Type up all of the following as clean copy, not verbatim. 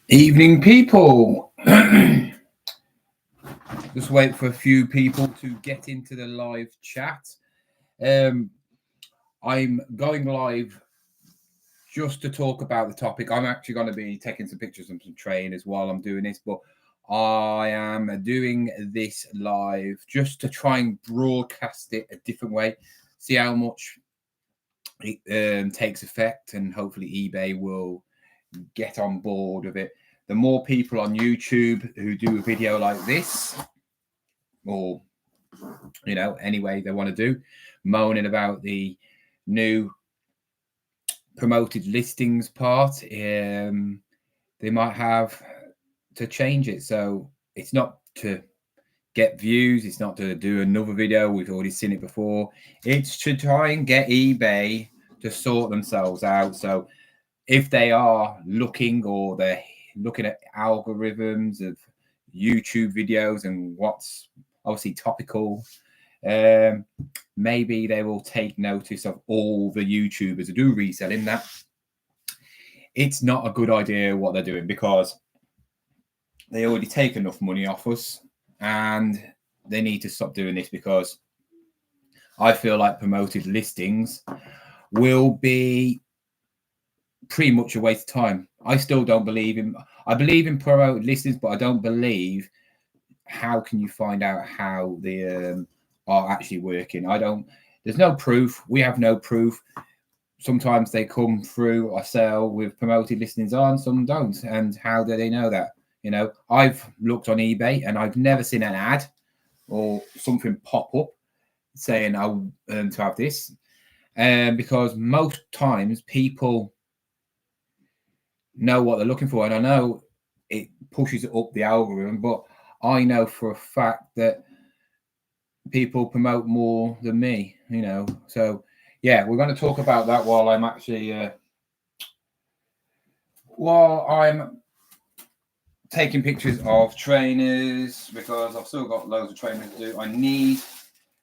Evening, people. Just wait for a few people to get into the live chat. Um, I'm going live just to talk about the topic. I'm actually going to be taking some pictures of some trainers while I'm doing this, but I am doing this live just to try and broadcast it a different way, see how much it takes effect, and hopefully eBay will get on board with it. The more people on YouTube who do a video like this, or any way they want to do, moaning about the new promoted listings part, they might have to change it. So it's not to get views, it's not to do another video, we've already seen it before. It's to try and get eBay to sort themselves out. So if they are looking, or they're looking at algorithms of YouTube videos and what's obviously topical, maybe they will take notice of all the YouTubers who do reselling that it's not a good idea what they're doing, because they already take enough money off us, and they need to stop doing this, because I feel like promoted listings will be pretty much a waste of time. I still don't believe in. I believe in promoted listings, but I don't believe. How can you find out how they are actually working? I don't. There's no proof. We have no proof. Sometimes they come through a sale with promoted listings on, some don't. And how do they know that? I've looked on eBay and I've never seen an ad or something pop up saying I to have this. Because most times people know what they're looking for, and I know it pushes it up the algorithm, but I know for a fact that people promote more than me, So yeah, we're going to talk about that while I'm actually taking pictures of trainers, because I've still got loads of trainers to do. I need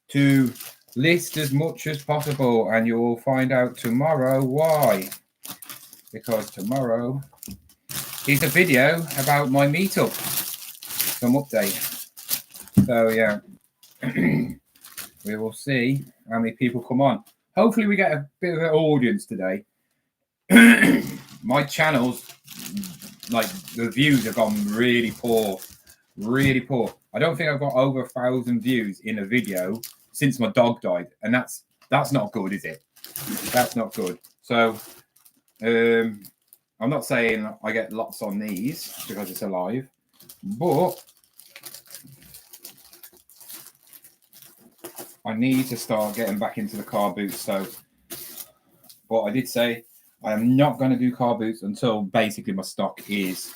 to list as much as possible, and you will find out tomorrow why. Because tomorrow is a video about my meetup, some update. So yeah, we will see how many people come on. Hopefully we get a bit of an audience today. My channels, like, the views have gone really poor. I don't think I've got over 1,000 views in a video since my dog died, and that's not good, is it? That's not good. So I'm not saying I get lots on these because it's a live, but I need to start getting back into the car boots. So, but I did say I am not going to do car boots until basically my stock is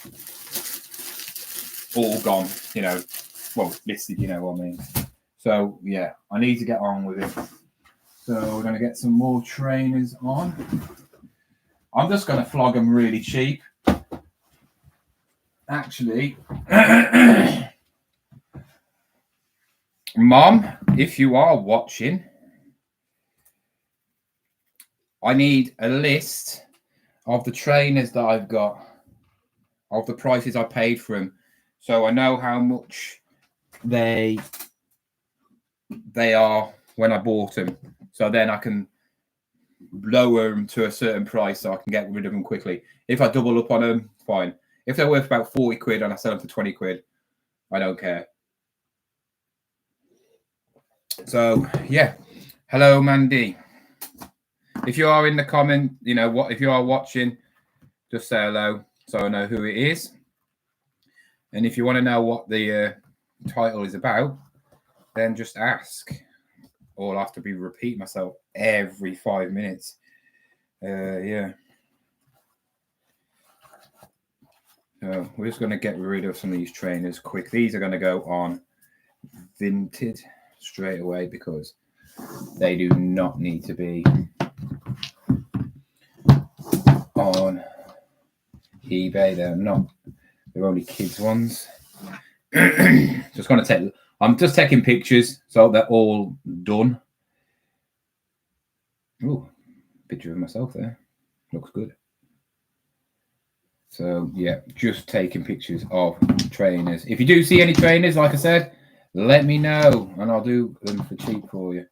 all gone, well, listed, you know what I mean. So yeah, I need to get on with it. So we're going to get some more trainers on. I'm just going to flog them really cheap. Actually, Mom, if you are watching, I need a list of the trainers that I've got, of the prices I paid for them, so I know how much they are when I bought them. So then I can lower them to a certain price so I can get rid of them quickly. If I double up on them, fine. If they're worth about 40 quid and I sell them for 20 quid, I don't care. So yeah, hello Mandy. If you are in the comment, if you are watching, just say hello so I know who it is. And if you want to know what the title is about, then just ask. Or I'll have to repeat myself every 5 minutes. Yeah. So we're just going to get rid of some of these trainers quick. These are going to go on Vinted straight away because they do not need to be on eBay. They're only kids ones. Just going to take. I'm just taking pictures so they're all done. Ooh, picture of myself there. Looks good. So yeah, just taking pictures of trainers. If you do see any trainers, like I said, let me know and I'll do them for cheap for you.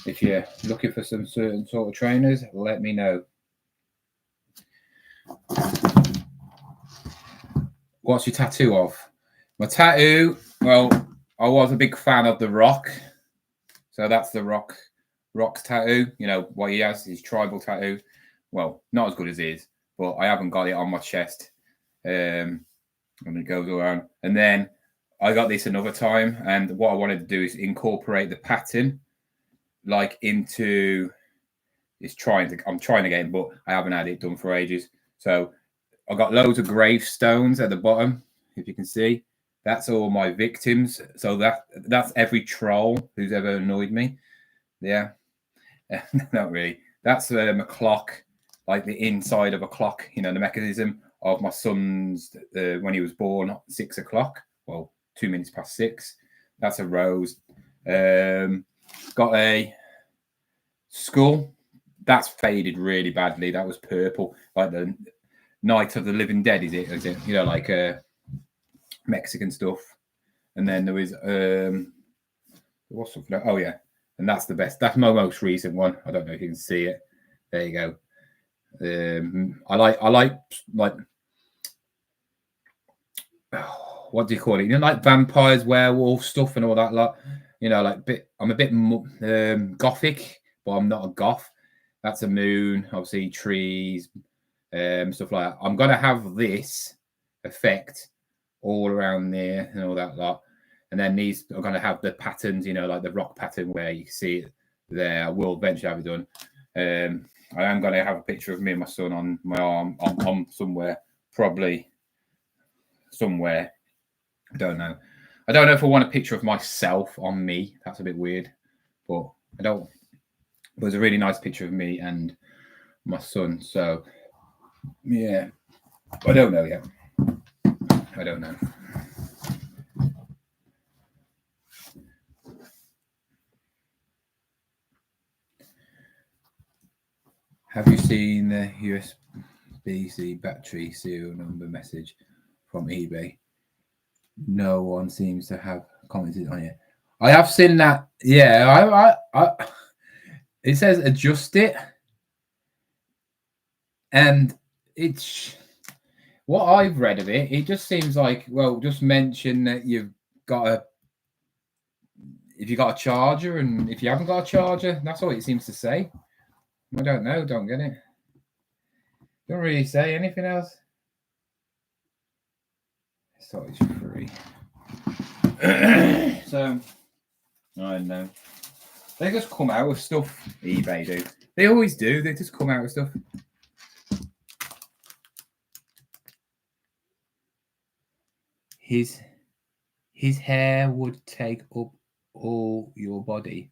If you're looking for some certain sort of trainers, let me know. What's your tattoo of? My tattoo, well, I was a big fan of The Rock. So that's The Rock's tattoo. You know, what he has, his tribal tattoo. Well, not as good as his, but I haven't got it on my chest. And it goes around. And then I got this another time, and what I wanted to do is incorporate the pattern like into I'm trying again, but I haven't had it done for ages. So I got loads of gravestones at the bottom, if you can see. That's all my victims. So that's every troll who's ever annoyed me. Yeah. Not really. That's a clock, like the inside of a clock, you know, the mechanism of my son's when he was born, 6 o'clock. Well, 2 minutes past 6. That's a rose. Got a skull. That's faded really badly. That was purple, like the Night of the Living Dead. Is it? You know, like Mexican stuff. And then there was what's something? Oh yeah, and that's the best. That's my most recent one. I don't know if you can see it. There you go. I like what do you call it? You know, like vampires, werewolf stuff, and all that lot. You know, like I'm a bit gothic, but I'm not a goth. That's a moon, obviously trees, stuff like that. I'm gonna have this effect all around there and all that lot. And then these are going to have the patterns, you know, like the rock pattern where you see it there. I will eventually have it done. I am going to have a picture of me and my son on my arm on somewhere, probably somewhere. I don't know. I don't know if I want a picture of myself on me. That's a bit weird, but I don't. There's a really nice picture of me and my son. So yeah, I don't know yet. I don't know. Have you seen the USB-C battery serial number message from eBay? No one seems to have commented on it. I have seen that. Yeah, I it says adjust it, and it's what I've read of it. It just seems like, well, just mention that you've got if you got a charger, and if you haven't got a charger, that's all it seems to say. I don't know. Don't get it. Don't really say anything else. So it's free. So I don't know. They just come out with stuff. eBay do. They always do. They just come out with stuff. His hair would take up all your body.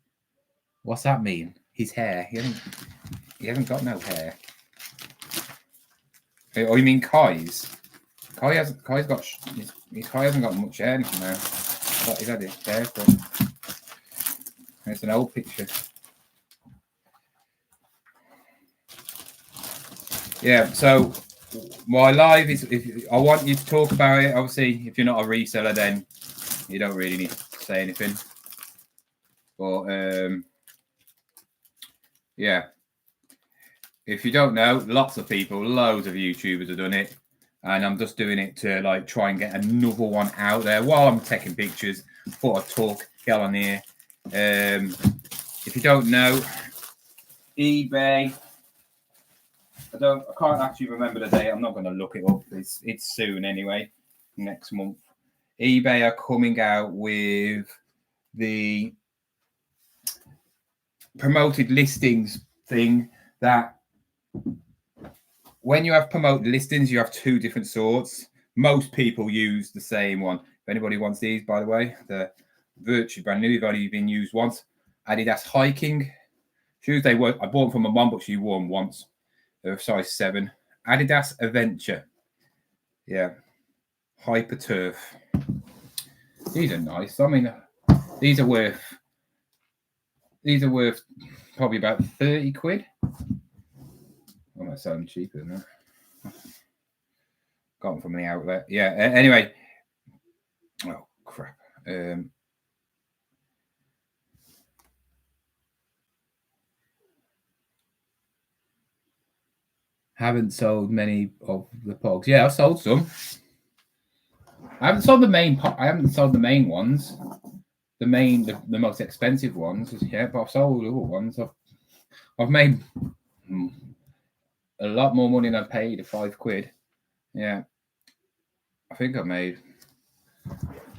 What's that mean? His hair. He hasn't got no hair. Oh, you mean Kai's? Kai's got Kai hasn't got much hair now. He's had his hair cut. It's an old picture. Yeah, so my live is, if I want you to talk about it, obviously, if you're not a reseller, then you don't really need to say anything. But yeah, if you don't know, lots of people, loads of YouTubers have done it, and I'm just doing it to like try and get another one out there while I'm taking pictures. Thought I'd talk, get on here. If you don't know, eBay. I can't actually remember the date. I'm not going to look it up. It's soon anyway, next month. eBay are coming out with the promoted listings thing that when you have promoted listings, you have 2 different sorts. Most people use the same one. If anybody wants these, by the way, they're virtually brand new. They've only been used once. Adidas hiking shoes. I bought them from my mum, but she wore them once. They're a size 7. Adidas Adventure. Yeah. Hyper Turf. These are nice. I mean, these are worth probably about 30 quid. I might sell them cheaper than that. got them from the outlet. Yeah. Anyway. Oh crap. Haven't sold many of the pogs. Yeah, I've sold some. I haven't sold the main. I haven't sold the main ones. The most expensive ones. Yeah, but I've sold other ones. I've made a lot more money than I paid. £5. Yeah, I think I've made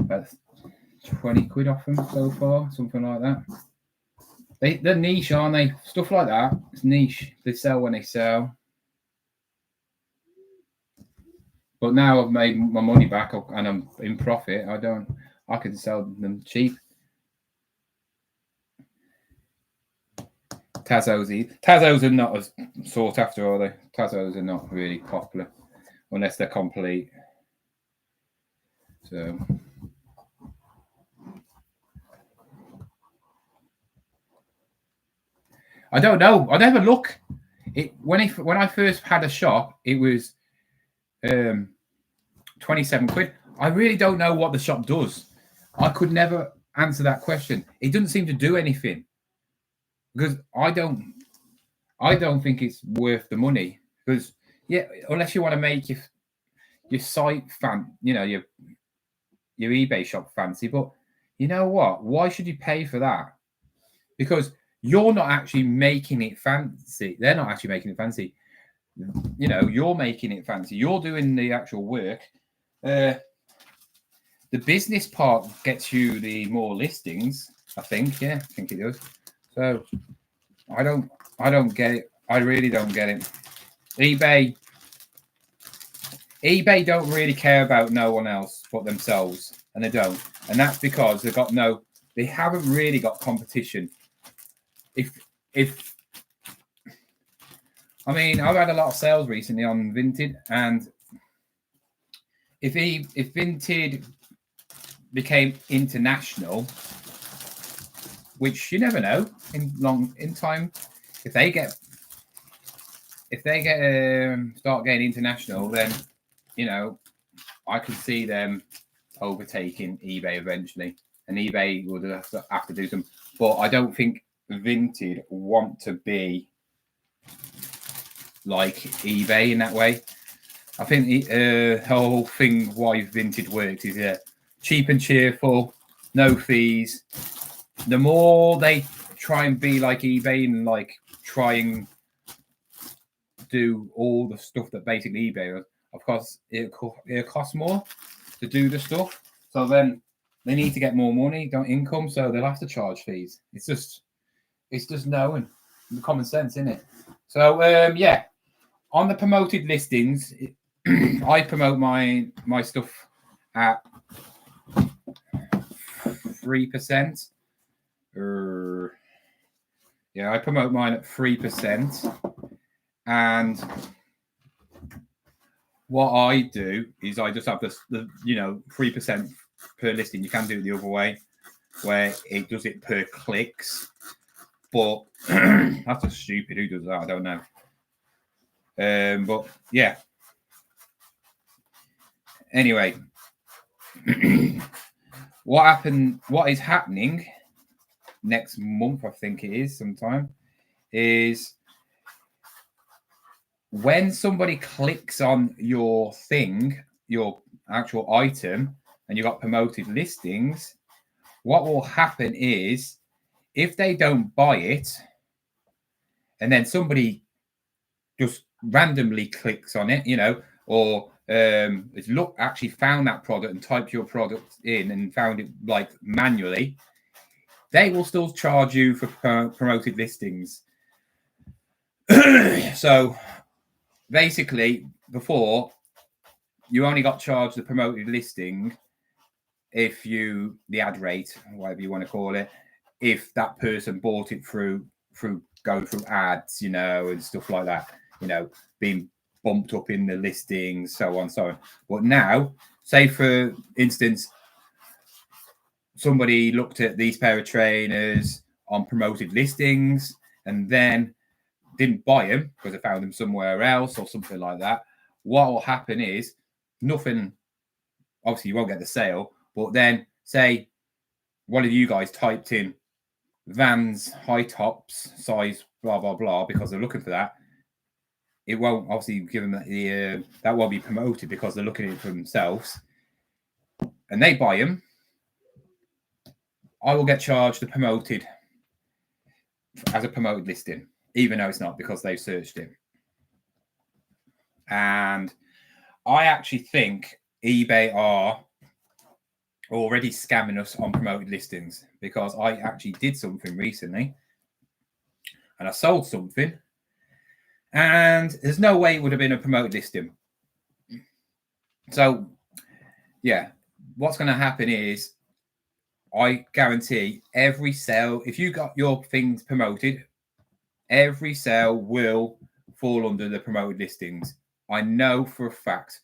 about 20 quid off them so far, something like that. They're niche, aren't they? Stuff like that. It's niche. They sell when they sell. But now I've made my money back and I'm in profit. I can sell them cheap. Tazos are not as sought after, are they? Tazos are not really popular unless they're complete. So I don't know. I never look. When I first had a shop, it was 27 quid. I really don't know what the shop does. I could never answer that question. It doesn't seem to do anything because I don't think it's worth the money. Because unless you want to make your site your eBay shop fancy, but you know what? Why should you pay for that? Because you're not actually making it fancy. They're not actually making it fancy. You're making it fancy. You're doing the actual work. The business part gets you the more listings, I think. Yeah, I think it does. So I don't get it. I really don't get it. eBay don't really care about no one else but themselves, and they don't. And that's because they haven't really got competition. I mean, I've had a lot of sales recently on Vinted, and if Vinted became international, which you never know in time, if they start getting international, then I can see them overtaking eBay eventually, and eBay will have to do some. But I don't think Vinted want to be like eBay in that way. I think the whole thing why Vinted works is cheap and cheerful, no fees. The more they try and be like eBay and like try and do all the stuff that basically eBay does, of course it'll cost more to do the stuff. So then they need to get more money, income, so they'll have to charge fees. It's just knowing the common sense, isn't it? So on the promoted listings, I promote my stuff at 3%. I promote mine at 3%. And what I do is I just have the 3% per listing. You can do it the other way, where it does it per clicks. But that's just stupid. Who does that? I don't know. But yeah. Anyway, what is happening next month, I think it is sometime, is when somebody clicks on your thing, your actual item, and you got promoted listings, what will happen is if they don't buy it, and then somebody just randomly clicks on it, or actually found that product and typed your product in and found it like manually, they will still charge you for promoted listings. So basically, before you only got charged the promoted listing if the ad rate, whatever you want to call it, if that person bought it through going through ads, and stuff like that, being bumped up in the listings, so on, so on. But now, say for instance, somebody looked at these pair of trainers on promoted listings and then didn't buy them because they found them somewhere else or something like that. What will happen is nothing. Obviously, you won't get the sale, but then say one of you guys typed in Vans high tops size blah blah blah because they're looking for that. It won't obviously give them the that won't be promoted because they're looking at it for themselves, and they buy them. I will get charged the promoted as a promoted listing, even though it's not because they've searched it. And I actually think eBay are already scamming us on promoted listings, because I actually did something recently and I sold something and there's no way it would have been a promoted listing. So yeah, what's going to happen is, I guarantee every sale, if you got your things promoted, every sale will fall under the promoted listings. I know for a fact.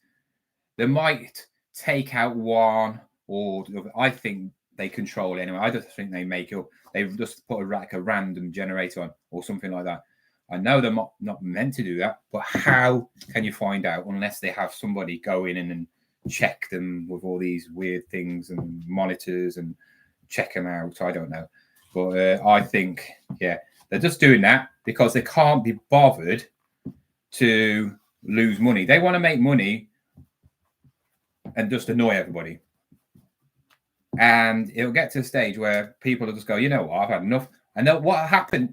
They might take out one, or I think they control it anyway. I just think they make it up. They've just put a random generator on or something like that. I know they're not meant to do that, but how can you find out unless they have somebody go in and check them with all these weird things and monitors and check them out? I don't know. But I think, yeah, they're just doing that because they can't be bothered to lose money. They want to make money and just annoy everybody. And it'll get to a stage where people will just go, you know what, I've had enough. I know what happened.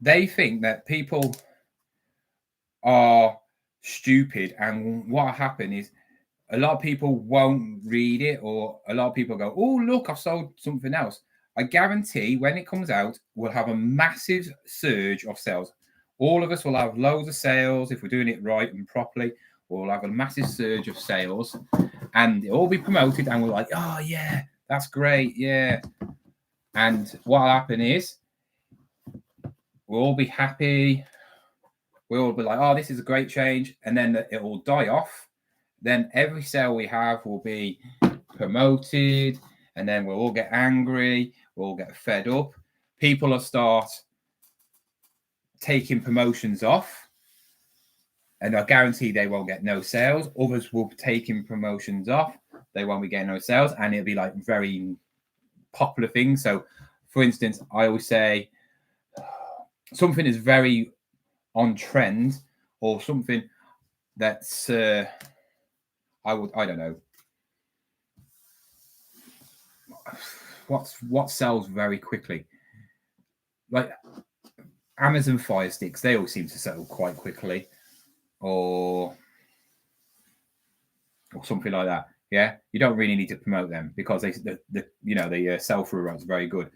They think that people are stupid, and what happened is a lot of people won't read it, or a lot of people go, oh, look, I've sold something else. I guarantee when it comes out, we'll have a massive surge of sales. All of us will have loads of sales if we're doing it right and properly. We'll have a massive surge of sales, and it'll all be promoted, and we're like, oh, yeah, that's great, yeah. And what will happen is we'll all be happy. We'll all be like, oh, this is a great change. And then it will die off. Then every sale we have will be promoted, and then we'll all get angry. We'll all get fed up. People will start taking promotions off, and I guarantee they won't get no sales. Others will be taking promotions off. They won't be getting no sales, and it'll be like very popular things. So, for instance, I always say something is very on trend, or something that's I don't know what sells very quickly, like Amazon Fire Sticks. They all seem to sell quite quickly, or something like that. Yeah, you don't really need to promote them because the sell-through rate is very good.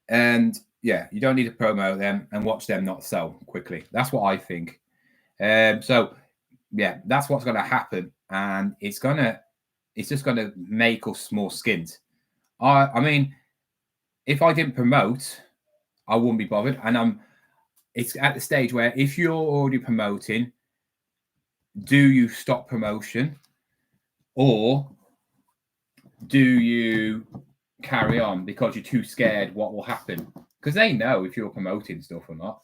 And yeah, you don't need to promote them and watch them not sell quickly. That's what I think. So yeah, that's what's going to happen, and it's just going to make us more skint. I mean, if I didn't promote, I wouldn't be bothered. And it's at the stage where if you're already promoting, do you stop promotion, or do you carry on because you're too scared what will happen? Because they know if you're promoting stuff or not.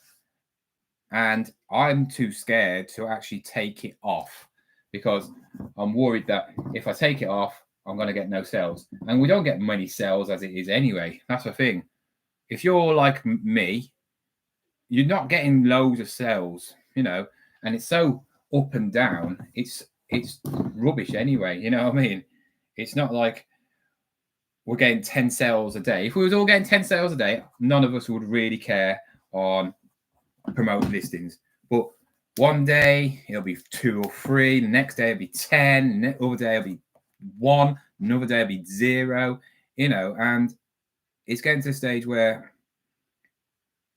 And I'm too scared to actually take it off, because I'm worried that if I take it off, I'm going to get no sales. And we don't get many sales as it is anyway. That's the thing. If you're like me, you're not getting loads of sales, and it's so up and down. It's rubbish anyway. You know what I mean? It's not like we're getting 10 sales a day. If we was all getting 10 sales a day, none of us would really care on promoted listings. But one day it'll be 2 or 3, the next day it'll be 10, the other day it'll be 1, another day it'll be 0, and it's getting to a stage where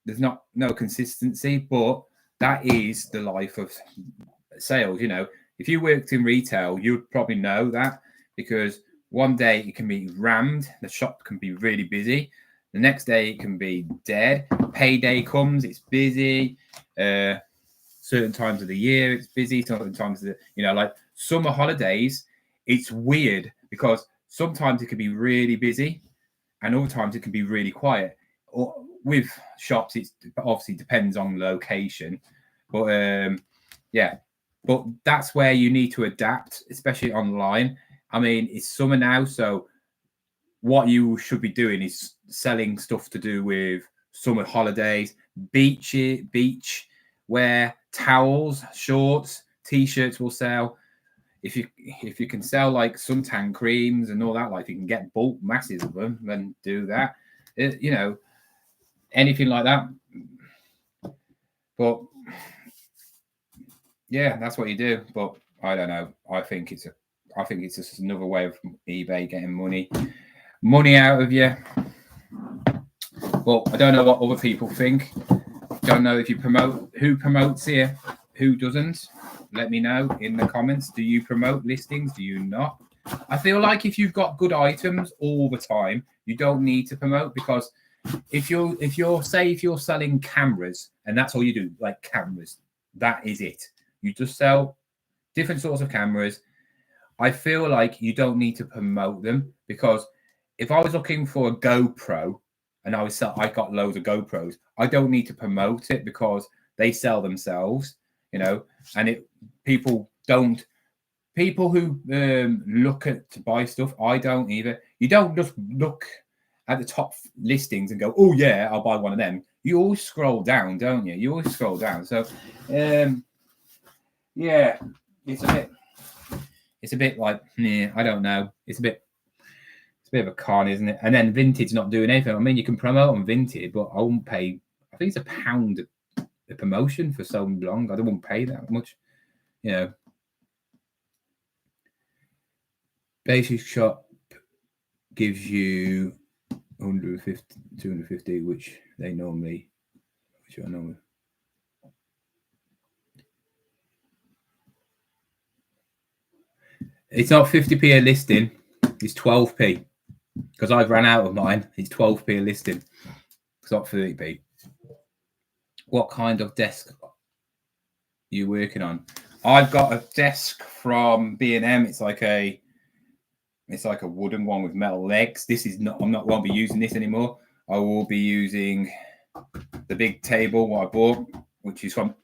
there's no consistency. But that is the life of sales. If you worked in retail, you'd probably know that, because one day it can be rammed, the shop can be really busy, the next day it can be dead. Payday comes, it's busy. Certain times of the year it's busy. Certain times of like summer holidays, it's weird because sometimes it can be really busy and other times it can be really quiet. Or with shops, it obviously depends on location, but Yeah, but that's where you need to adapt, especially online. I mean, it's summer now, so what you should be doing is selling stuff to do with summer holidays, beach wear, towels, shorts, t-shirts will sell. If you can sell like suntan creams and all that, like you can get bulk masses of them, then do that. You know, anything like that. But yeah, that's what you do. But I don't know. I think it's just another way of eBay getting money out of you. But I don't know what other people think. Don't know if you promote, who promotes here, who doesn't. Let me know in the comments. Do you promote listings? Do you not? I feel like if you've got good items all the time, you don't need to promote, because if you're selling cameras and that's all you do, like cameras, that is it. You just sell different sorts of cameras. I feel like you don't need to promote them, because if I was looking for a GoPro and I got loads of GoPros, I don't need to promote it because they sell themselves, you know. And people who look to buy stuff, I don't either. You don't just look at the top listings and go, oh yeah, I'll buy one of them. You always scroll down, don't you? You always scroll down. So yeah, it's a bit like, I don't know. It's a bit of a con, isn't it? And then Vintage not doing anything. I mean, you can promote on Vintage, but I won't pay. I think it's £1 a promotion for so long. I won't pay that much, you know. Basic shop gives you 150, 250, which I normally. It's not 50p a listing. It's 12p. Because I've ran out of mine. It's 12p a listing. It's not 30p. What kind of desk are you working on? I've got a desk from B&M. It's like a wooden one with metal legs. Won't be using this anymore. I will be using the big table what I bought, which is from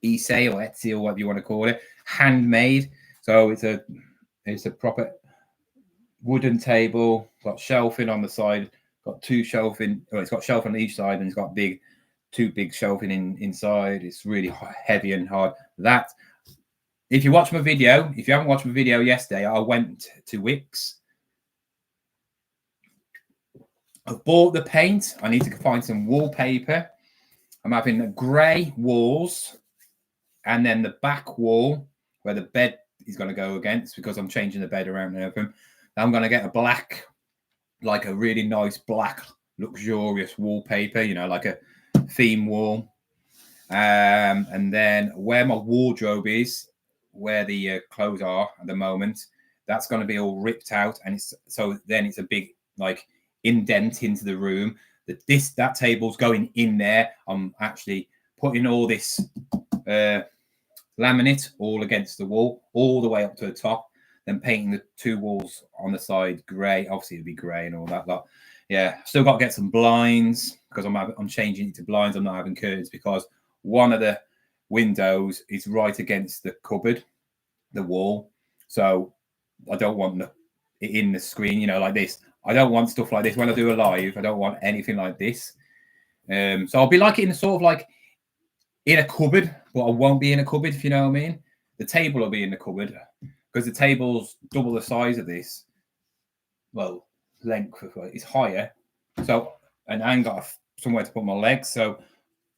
eSay or Etsy or whatever you want to call it, handmade. So it's a proper wooden table, got shelving on the side, got two shelving. It's got shelving on each side, and it's got two big shelving inside. It's really heavy and hard. That, if you watch my video, if you haven't watched my video yesterday, I went to Wix. I've bought the paint. I need to find some wallpaper. I'm having grey walls, and then the back wall where the bed is going to go against, because I'm changing the bed around and everything. I'm going to get a black, like a really nice black, luxurious wallpaper, you know, like a theme wall. And then where my wardrobe is, where the clothes are at the moment, that's going to be all ripped out, and it's a big like indent into the room. That table's going in there. I'm actually putting all this laminate all against the wall, all the way up to the top, then painting the two walls on the side grey. Obviously, it'll be grey and all that lot. Yeah, still got to get some blinds, because I'm changing it to blinds. I'm not having curtains, because one of the windows is right against the cupboard, the wall. So I don't want it in the screen, you know, like this. I don't want stuff like this when I do a live. I don't want anything like this. So I'll be like in sort of like in a cupboard, but I won't be in a cupboard, if you know what I mean. The table will be in the cupboard, because the table's double the size of this. Well, length is higher. So, and I ain't got somewhere to put my legs. So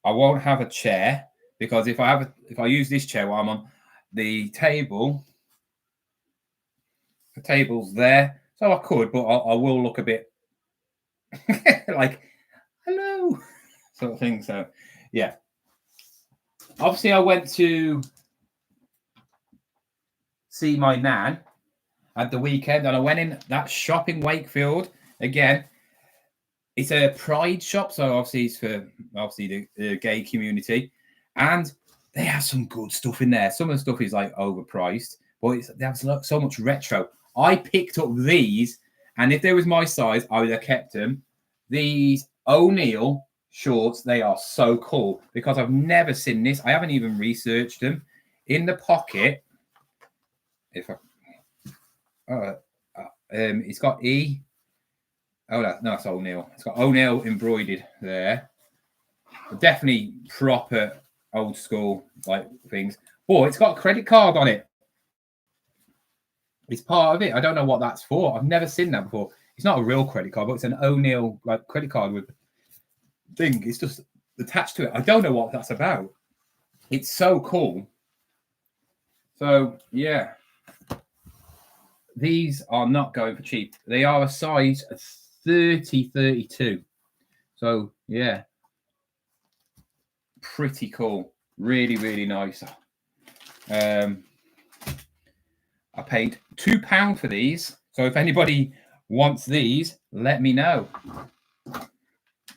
I won't have a chair, because if I use this chair while I'm on the table's there. So I could, but I will look a bit like, hello, sort of thing. So yeah. Obviously, I went to see my nan at the weekend, and I went in that shop in Wakefield. Again, it's a Pride shop, so obviously it's for the gay community, and they have some good stuff in there. Some of the stuff is like overpriced, but they have so much retro. I picked up these, and if they was my size, I would have kept them. These O'Neill shorts, they are so cool, because I've never seen this. I haven't even researched them. in the pocket, if I, it's got E. Oh no, it's O'Neill. It's got O'Neill embroidered there. Definitely proper old school like things. Oh, it's got a credit card on it. It's part of it. I don't know what that's for. I've never seen that before. It's not a real credit card, but it's an O'Neill like credit card with thing. It's just attached to it. I don't know what that's about. It's so cool. So yeah, these are not going for cheap. They are a size 30-32. So yeah, pretty cool. Really, really nice. I paid £2 for these. So if anybody wants these, let me know.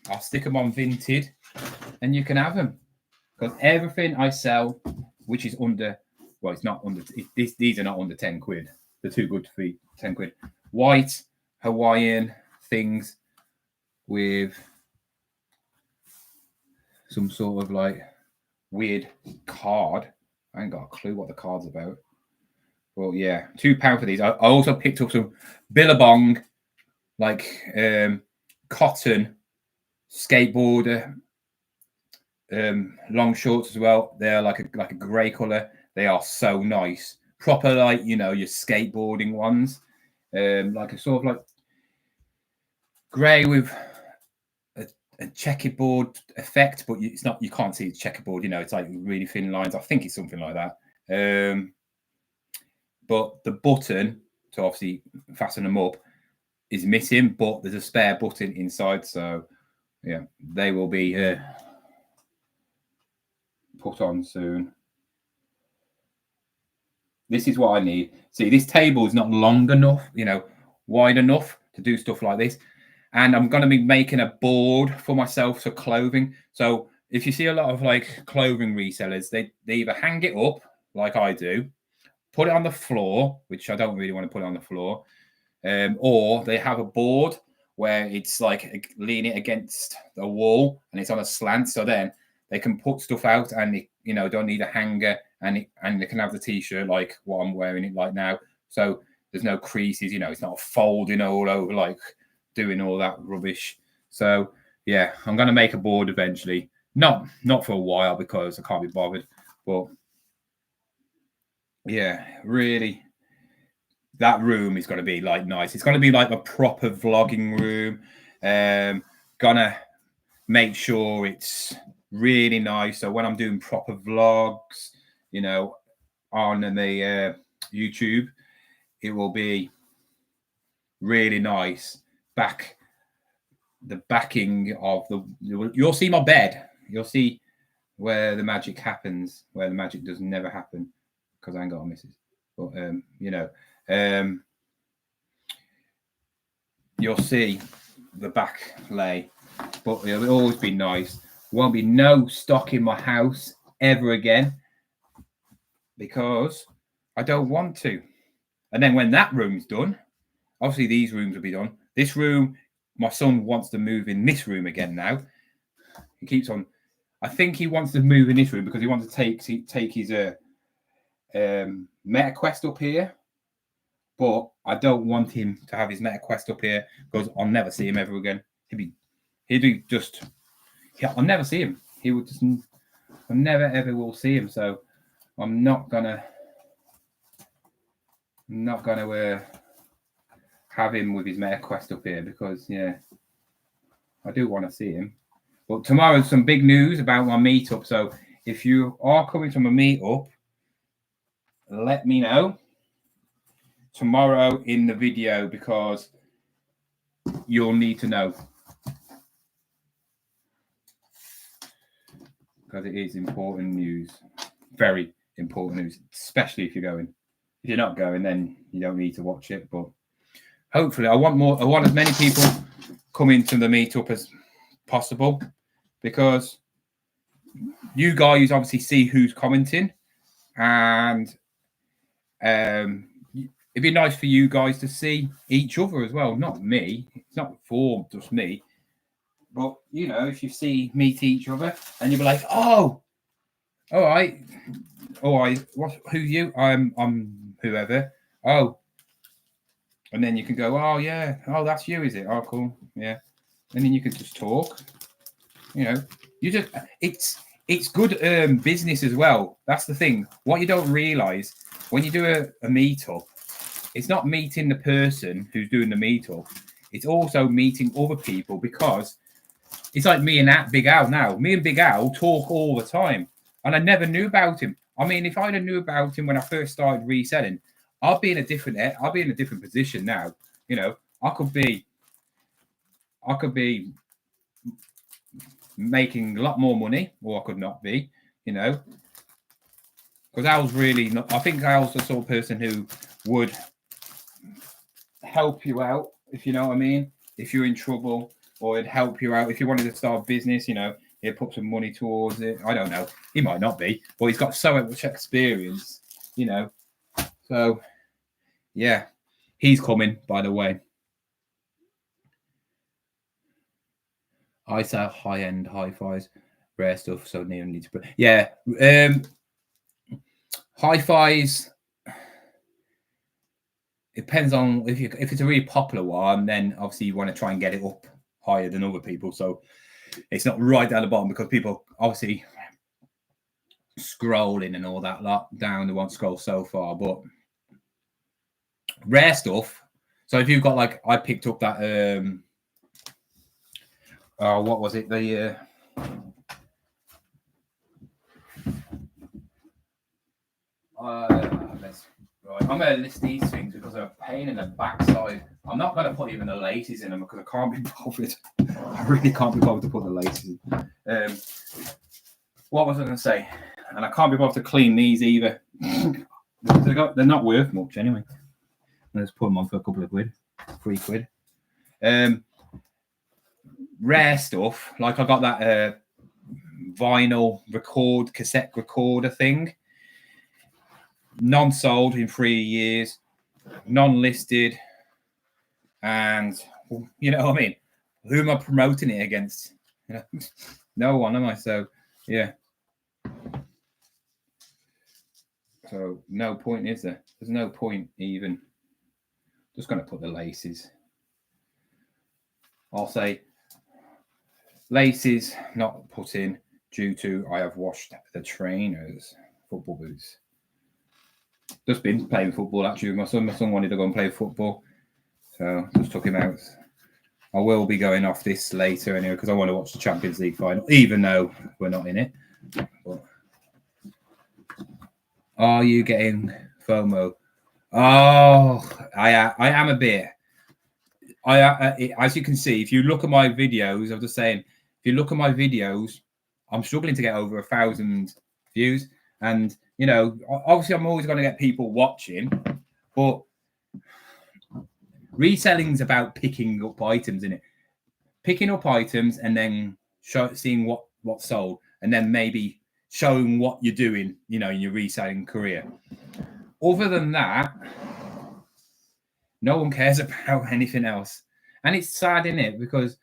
I'll stick them on Vinted and you can have them. Because everything I sell, which is under, well, it's not under, these are not under 10 quid. They're too good to be 10 quid. White Hawaiian things with some sort of like weird card. I ain't got a clue what the card's about. Well, yeah, £2 for these. I also picked up some Billabong, like cotton skateboarder long shorts as well. They're like a grey colour. They are so nice. Proper like, you know, your skateboarding ones. Like a sort of like grey with a checkerboard effect, but it's not, you can't see the checkerboard, you know, it's like really thin lines. I think it's something like that. But the button to obviously fasten them up is missing, but there's a spare button inside. So yeah, they will be put on soon. This is what I need. See, this table is not long enough, you know, wide enough to do stuff like this. And I'm going to be making a board for myself for clothing. So if you see a lot of like clothing resellers, they either hang it up like I do, put it on the floor, which I don't really want to put it on the floor, or they have a board where it's like leaning against the wall and it's on a slant. So then they can put stuff out and it, you know, don't need a hanger, and they can have the t-shirt like what I'm wearing it like now. So there's no creases, you know, it's not folding all over like doing all that rubbish. So yeah, I'm going to make a board eventually. Not for a while because I can't be bothered, but yeah, really, that room is going to be like nice. It's going to be like a proper vlogging room. Gonna make sure it's really nice. So when I'm doing proper vlogs, you know, on the YouTube, it will be really nice. The backing of you'll see my bed. You'll see where the magic happens, where the magic does never happen, because I ain't got a missus. But you know, you'll see the back lay, but it'll always be nice. Won't be no stock in my house ever again because I don't want to. And then when that room's done, obviously these rooms will be done. This room, my son wants to move in this room again now. He keeps on. I think he wants to move in this room because he wants to take his MetaQuest up here. But I don't want him to have his MetaQuest up here because I'll never see him ever again. He'd be just. Yeah, I'll never see him. He would just. I never ever will see him. So I'm not gonna have him with his MetaQuest up here because yeah, I do want to see him. But tomorrow's some big news about my meetup. So if you are coming to my meetup, let me know tomorrow in the video because you'll need to know. Because it is important news. Very important news, especially if you're going. If you're not going, then you don't need to watch it. But hopefully, I want as many people coming to the meetup as possible because you guys obviously see who's commenting, and it'd be nice for you guys to see each other as well. Not me. It's not for just me. But, you know, if you meet each other and you'll be like, oh, All right. What? Who you? I'm whoever. Oh, and then you can go. Oh yeah. Oh, that's you, is it? Oh, cool. Yeah. And then you can just talk. You know, you just it's good business as well. That's the thing. What you don't realize when you do a meetup, it's not meeting the person who's doing the meetup. It's also meeting other people, because it's like me and that Big Al now. Me and Big Al talk all the time, and I never knew about him. I mean, if I'd have knew about him when I first started reselling, I'll be in a different position now. You know, I could be making a lot more money, or I could not be. You know, because Al's really not. I think Al's the sort of person who would help you out, if you know what I mean. If you're in trouble, or it'd help you out if you wanted to start a business. You know, he'd put some money towards it. I don't know. He might not be, but he's got so much experience. You know, so yeah, he's coming. By the way, I sell high-end hi-fis, rare stuff. So Neil needs to put hi-fis. It depends on if it's a really popular one, then obviously you want to try and get it up higher than other people, so it's not right down the bottom, because people obviously scrolling and all that lot down, they won't scroll so far. But rare stuff. So if you've got, like, I picked up that what was it? The right. I'm going to list these things because they're a pain in the backside. I'm not going to put even the laces in them because I can't be bothered. I really can't be bothered to put the laces in. What was I going to say? And I can't be bothered to clean these either. They're not worth much anyway. Let's put them on for a couple of quid, £3. Rare stuff, like I got that vinyl cassette recorder thing. Non-sold in 3 years, non-listed, and you know what I mean. Who am I promoting it against? You know, no one, am I? So yeah. So no point, is there? There's no point even. Just going to put the laces. I'll say laces not put in due to I have washed the trainers, football boots. Just been playing football actually with my son. My son wanted to go and play football, so just took him out. I will be going off this later anyway because I want to watch the Champions League final, even though we're not in it. But are you getting FOMO? Oh, I am a bit. As you can see, if you look at my videos, I'm just saying, if you look at my videos, I'm struggling to get over 1,000 views. And, you know, obviously I'm always going to get people watching, but reselling is about picking up items, isn't it? Picking up items and then seeing what sold, and then maybe showing what you're doing, you know, in your reselling career. Other than that, no one cares about anything else. And it's sad, isn't it? Because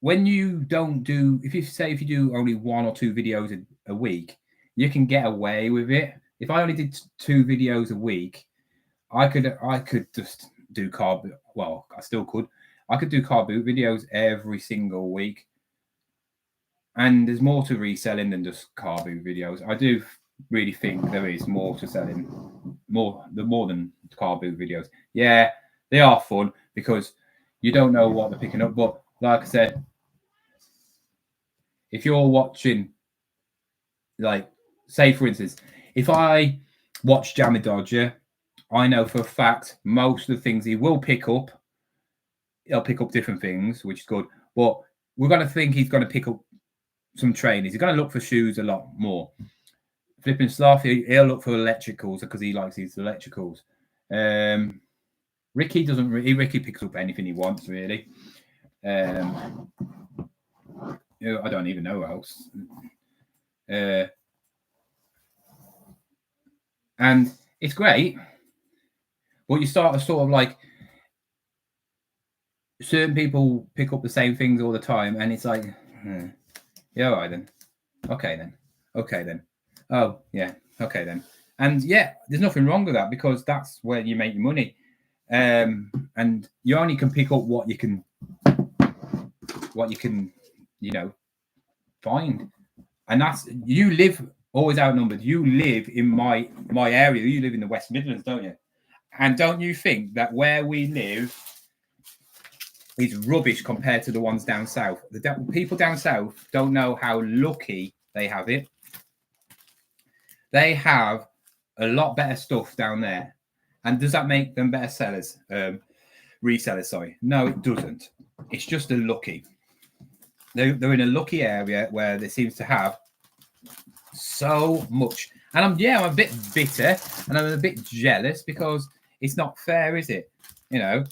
when you don't do, if you do only 1 or 2 videos a week, you can get away with it. If I only did 2 videos a week, I could just do car boot. Well, I still could. I could do car boot videos every single week. And there's more to reselling than just car boot videos. I do really think there is more to selling, more than car boot videos. Yeah, they are fun because you don't know what they're picking up. But like I said, if you're watching, like, say for instance, if I watch Jammy Dodger, I know for a fact most of the things he will pick up, he'll pick up different things, which is good. But we're going to think he's going to pick up some trainers. He's going to look for shoes a lot more. Flipping Sloth, he'll look for electricals because he likes his electricals. Ricky doesn't. Ricky picks up anything he wants, really. I don't even know else. And it's great, but you start to sort of like, certain people pick up the same things all the time, and it's like, yeah, all right then. Okay then. Okay then. Oh yeah. Okay then. And yeah, there's nothing wrong with that because that's where you make your money. And you only can pick up what you can, you know, find. And that's, you live always outnumbered. You live in my area. You live in the West Midlands, don't you? And don't you think that where we live is rubbish compared to the ones down south? The people down south don't know how lucky they have it. They have a lot better stuff down there. And does that make them better sellers? Resellers, sorry. No, it doesn't. It's just a lucky. They're in a lucky area where they seems to have so much. And I'm a bit bitter and I'm a bit jealous because it's not fair, is it? You know,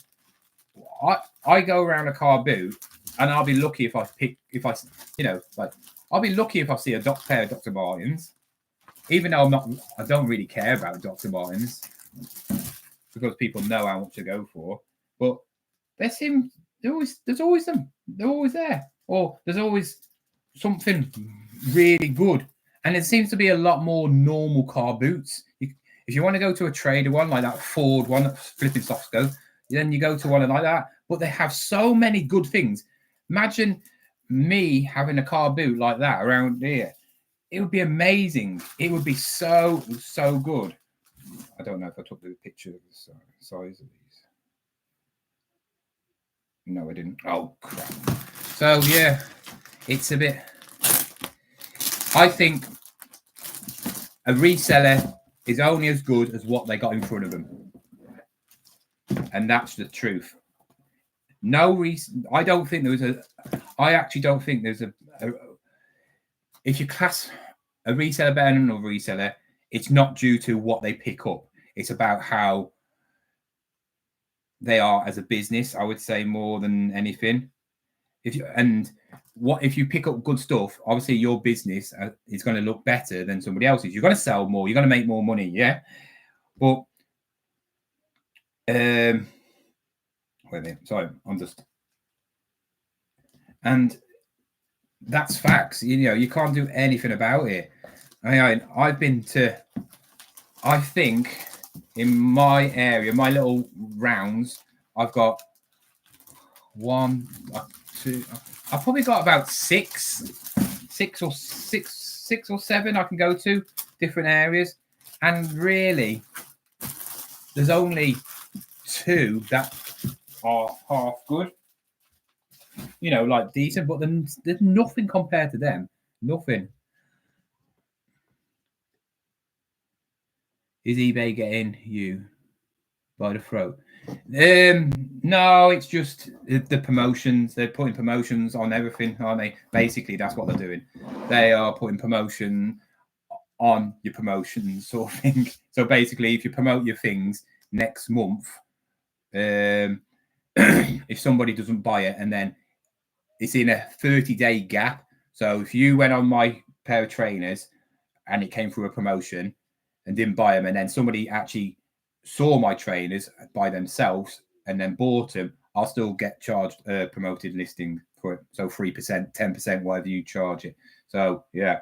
I go around a car boot and I'll be lucky if I I'll be lucky if I see a pair of Dr. Martens, even though I don't really care about Dr. Martens because people know how much to go for. But there's always them. They're always there. Or there's always something really good. And it seems to be a lot more normal car boots. If you want to go to a trader one, like that Ford one, that's flipping soft go, then you go to one like that. But they have so many good things. Imagine me having a car boot like that around here. It would be amazing. It would be so good. I don't know if I took the picture of the size of these. No, I didn't. Oh, crap. So, yeah, it's a bit... I think a reseller is only as good as what they got in front of them. And that's the truth. I don't think there's I actually don't think there's a if you class a reseller better than another reseller, it's not due to what they pick up. It's about how they are as a business, I would say, more than anything. If you pick up good stuff, obviously your business is going to look better than somebody else's. You're going to sell more. You're going to make more money, yeah. But wait a minute. Sorry, I'm just. And that's facts. You can't do anything about it. I've been to. I think in my area, my little rounds, I've got 1, 2. I've probably got about six or seven I can go to different areas, and really, there's only 2 that are half good. Like decent, but then there's nothing compared to them. Nothing. Is eBay getting you by the throat? No, it's just the promotions. They're putting promotions on everything, aren't they? Basically, that's what they're doing. They are putting promotion on your promotions sort of thing. So basically, if you promote your things next month, if somebody doesn't buy it and then it's in a 30-day gap. So if you went on my pair of trainers and it came through a promotion and didn't buy them, and then somebody actually saw my trainers by themselves and then bought them, I'll still get charged a promoted listing for it. So 3%, 10%, whatever you charge it. So yeah,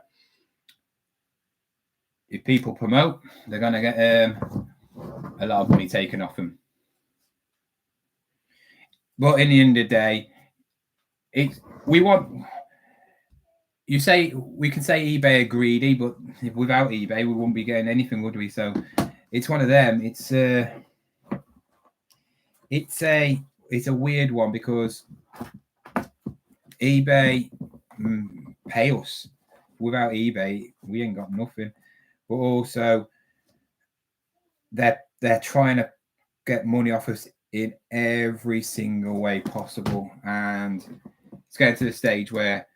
if people promote, they're going to get a lot of money taken off them. But in the end of the day, we can say eBay are greedy, but without eBay, we wouldn't be getting anything, would we? So it's one of them. It's a weird one because eBay pay us. Without eBay, we ain't got nothing. But also, they're trying to get money off us in every single way possible, and it's getting to the stage where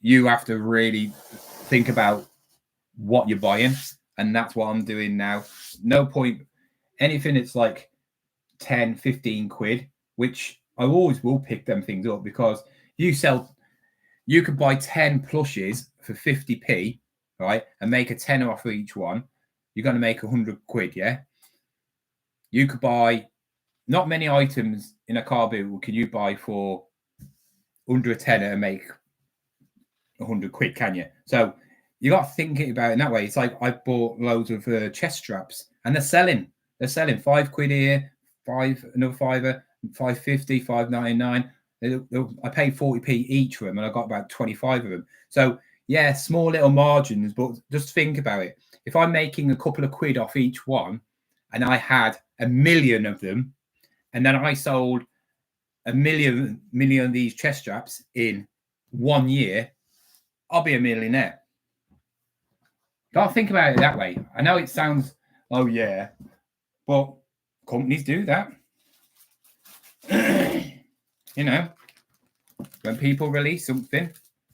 you have to really think about what you're buying, and that's what I'm doing now. No point anything that's like 10, 15 quid, which I always will pick them things up, because you could buy 10 plushes for 50p, right, and make a tenner off of each one. You're going to make 100 quid, yeah? You could buy not many items in a car boot can you buy for under a tenner and make 100 quid, can you? So you got to think about it in that way. It's like I bought loads of chest straps, and they're selling. They're selling £5 here, another fiver, 5.50, 5.99. I paid 40p each for them, and I got about 25 of them. So yeah, small little margins, but just think about it. If I'm making a couple of quid off each one, and I had 1 million of them, and then I sold 1 million of these chest straps in 1 year, I'll be a millionaire. Don't think about it that way. I know it sounds, oh yeah, but companies do that. You know, when people release something,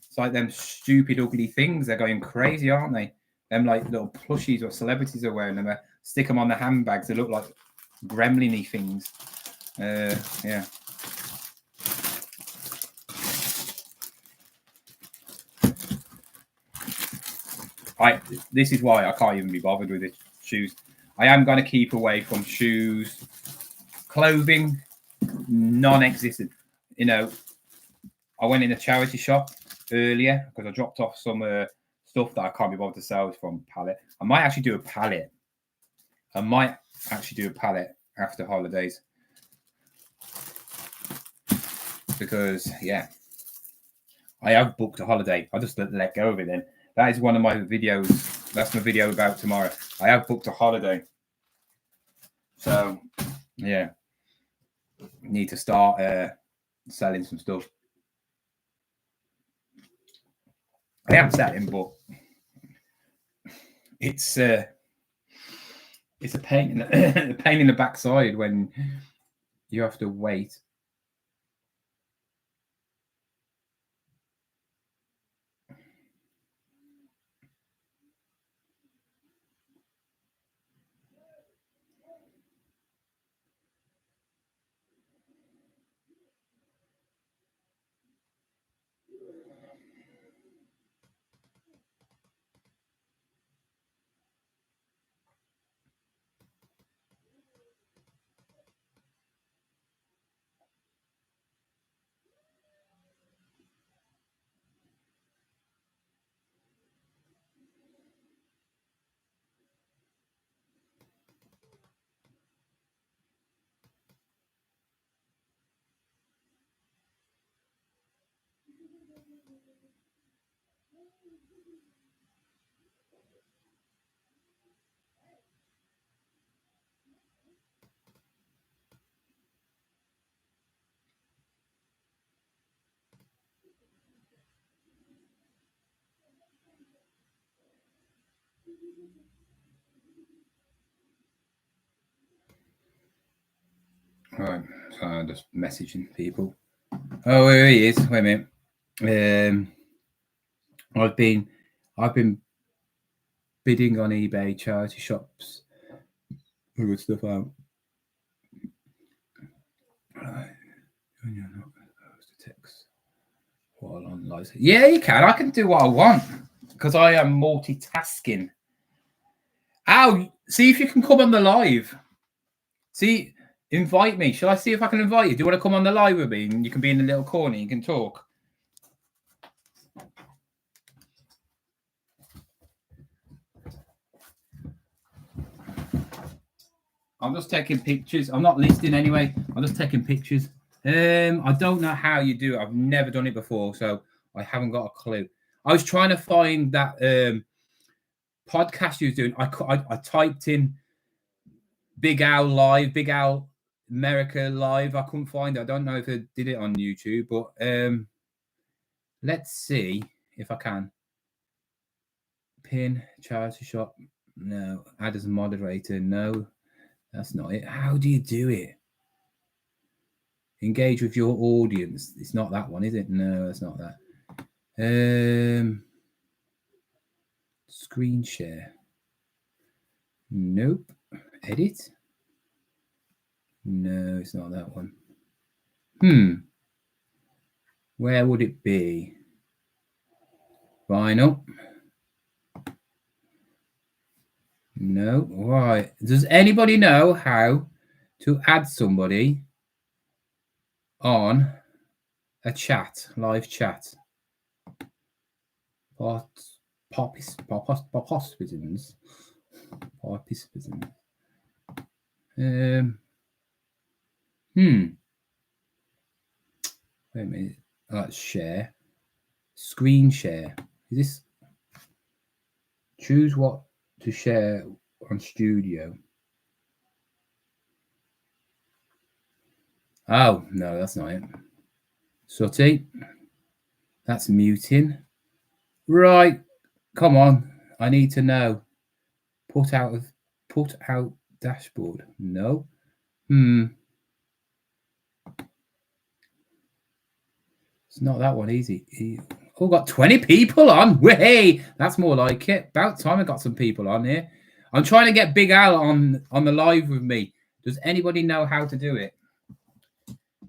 it's like them stupid, ugly things. They're going crazy, aren't they? Them like little plushies or celebrities are wearing them. Stick them on the handbags. They look like gremlin-y things. Yeah. This is why I can't even be bothered with it. Shoes. I am going to keep away from shoes, clothing, non-existent. You know, I went in a charity shop earlier because I dropped off some stuff that I can't be bothered to sell from pallet. I might actually do a pallet. After holidays. Because, yeah, I have booked a holiday. I'll just let go of it then. That is one of my videos. That's my video about tomorrow. I have booked a holiday. So, yeah. Need to start selling some stuff. I am selling, but it's a pain in the backside when you have to wait. Right, so I'm just messaging people. Oh, here he is. Wait a minute. I've been bidding on eBay charity shops. Good stuff out. Right. You're not supposed to text while on live. Yeah, you can. I can do what I want because I am multitasking. Ow! See if you can come on the live. See, invite me. Shall I see if I can invite you? Do you want to come on the live with me? And you can be in the little corner. You can talk. I'm just taking pictures. I'm not listing anyway. I'm just taking pictures. I don't know how you do it. I've never done it before, so I haven't got a clue. I was trying to find that podcast you was doing. I typed in Big Al Live, Big Al America Live. I couldn't find it. I don't know if I did it on YouTube, but let's see if I can. Pin charity shop. No. Add as a moderator. No, that's not it. How do you do it? Engage with your audience. It's not that one, is it? No, it's not that. Screen share. Nope. Edit. No, it's not that one. Where would it be? Vinyl. No. Right. Does anybody know how to add somebody on a chat, live chat? Participants. Wait a minute. Let's share. Screen share. Is this? Choose what to share on Studio. Oh, no, that's not it. Sooty. That's muting. Right. Come on. I need to know. Put out dashboard. No. It's not that one easy. Oh, got 20 people on. Way, that's more like it. About time I got some people on here. I'm trying to get Big Al on the live with me. Does anybody know how to do it?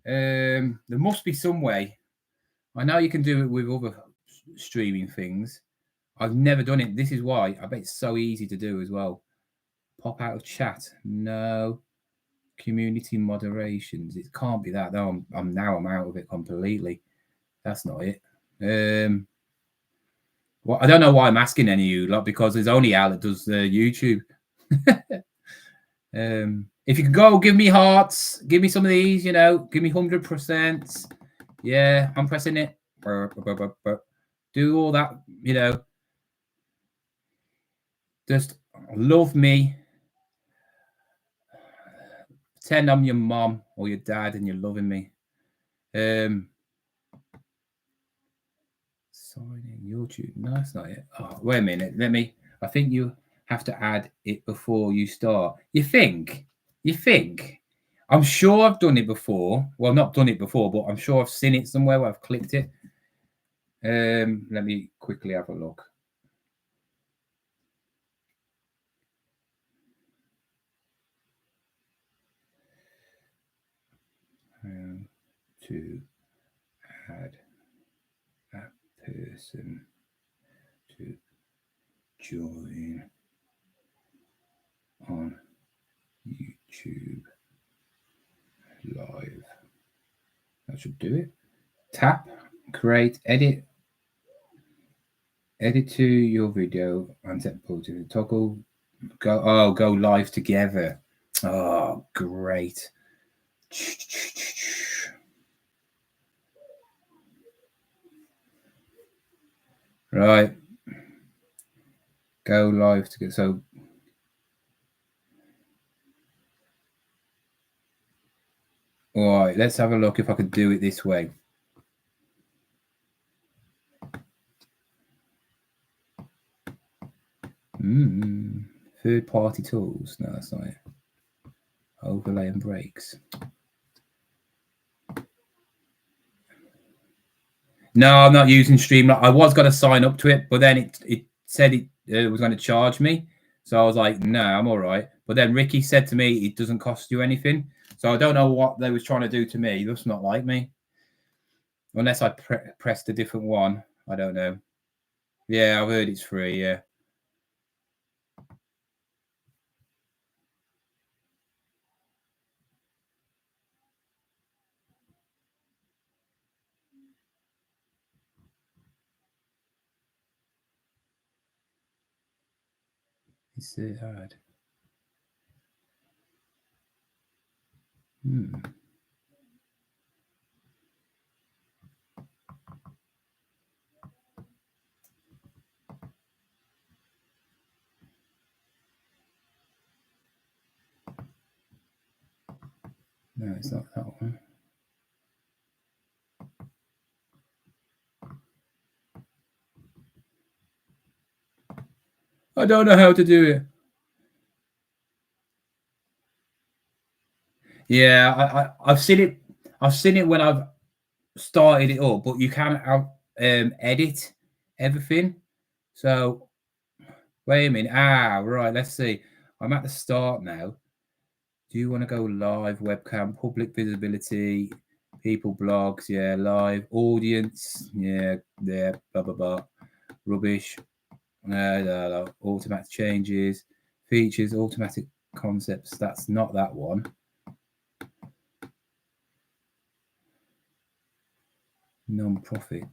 There must be some way. I know you can do it with other streaming things. I've never done it. This is why. I bet it's so easy to do as well. Pop out of chat. No. Community moderations. It can't be that. No, I'm out of it completely. That's not it. Well, I don't know why I'm asking any of you lot, because there's only Al that does YouTube. If you can go, give me hearts, give me some of these, give me 100%. Yeah, I'm pressing it. Do all that, Just love me. Pretend I'm your mom or your dad and you're loving me. Sign in YouTube. No, that's not it. Oh, wait a minute. I think you have to add it before you start. You think? I'm sure I've done it before. Well, not done it before, but I'm sure I've seen it somewhere where I've clicked it. Let me quickly have a look. To add that person to join on YouTube live. That should do it. Tap, create, edit to your video and set to toggle. Go live together. Oh, great. Right. Go live together. So all right, let's have a look if I could do it this way. Third-party tools. No, that's not it. Overlay and breaks. No, I'm not using Streamline. I was going to sign up to it, but then it said it was going to charge me. So I was like, no, I'm all right. But then Ricky said to me, it doesn't cost you anything. So I don't know what they was trying to do to me. That's not like me. Unless I pressed a different one. I don't know. Yeah, I've heard it's free, yeah. It's hard. No, it's not that one. I don't know how to do it. Yeah, I've seen it. I've seen it when I've started it up, but you can't edit everything. So wait a minute. Right. Let's see. I'm at the start now. Do you want to go live? Webcam, public visibility, people, blogs, yeah, live, audience, yeah, blah blah blah, rubbish, automatic changes, features, automatic concepts. That's not that one. Non-profit.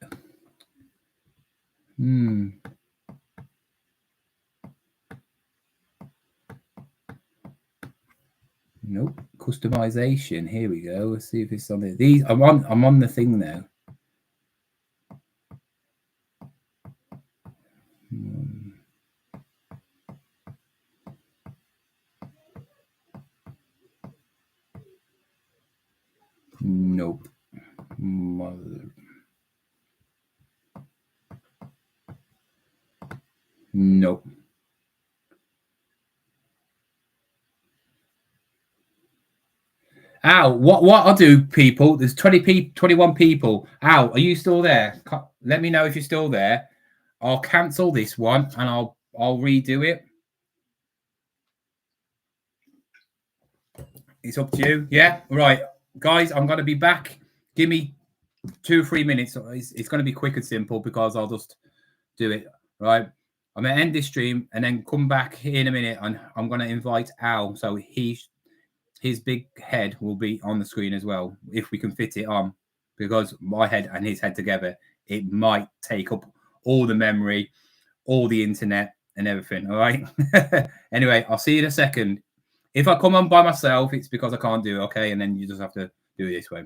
Nope. Customization. Here we go. Let's see if it's on there. These I'm on the thing now. Nope. Nope. Al, what I'll do, people, there's 21 people. Al, are you still there? Let me know if you're still there. I'll cancel this one and I'll redo it. It's up to you. Yeah, right. Guys, I'm gonna be back. Give me 2 or 3 minutes. It's gonna be quick and simple because I'll just do it. Right. I'm gonna end this stream and then come back in a minute and I'm gonna invite Al. So his big head will be on the screen as well, if we can fit it on, because my head and his head together, it might take up all the memory, all the internet and everything. All right. Anyway, I'll see you in a second. If I come on by myself, it's because I can't do it. Okay. And then you just have to do it this way.